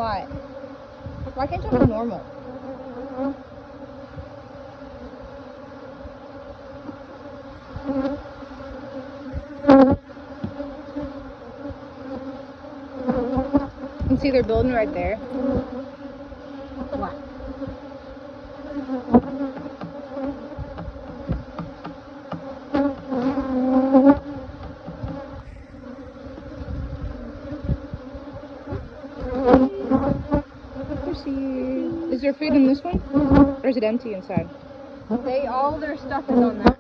What? Why can't you be normal? You can see they're building right there. What? Is there food in this one? Or is it empty inside? All their stuff is on that.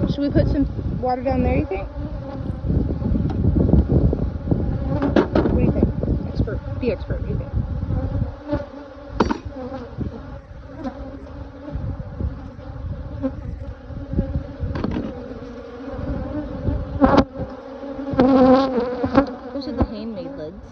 Should we put some water down there, you think? What do you think? Expert. Be expert, what do you think? Those are the handmade lids.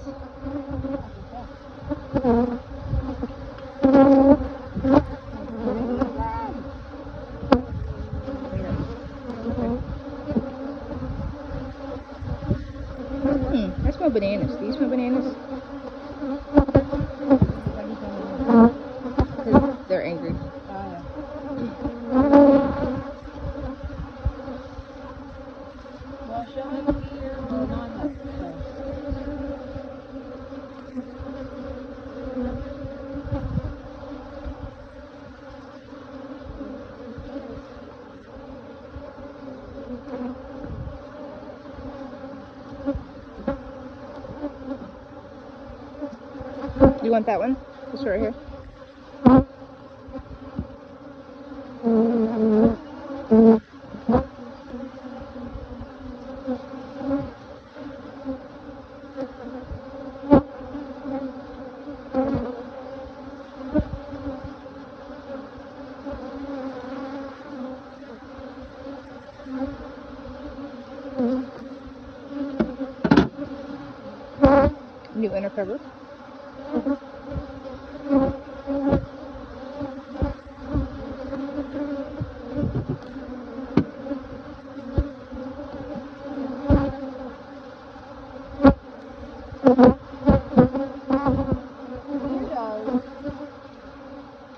I smell bananas. Do you smell bananas? They're angry. Well, show me here. Well, not that. You want that one? This right here. New inner cover.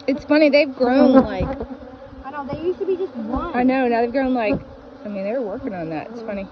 It's funny, they've grown like... I know, they used to be just one. I know, now they've grown like... I mean, they were working on that. It's funny.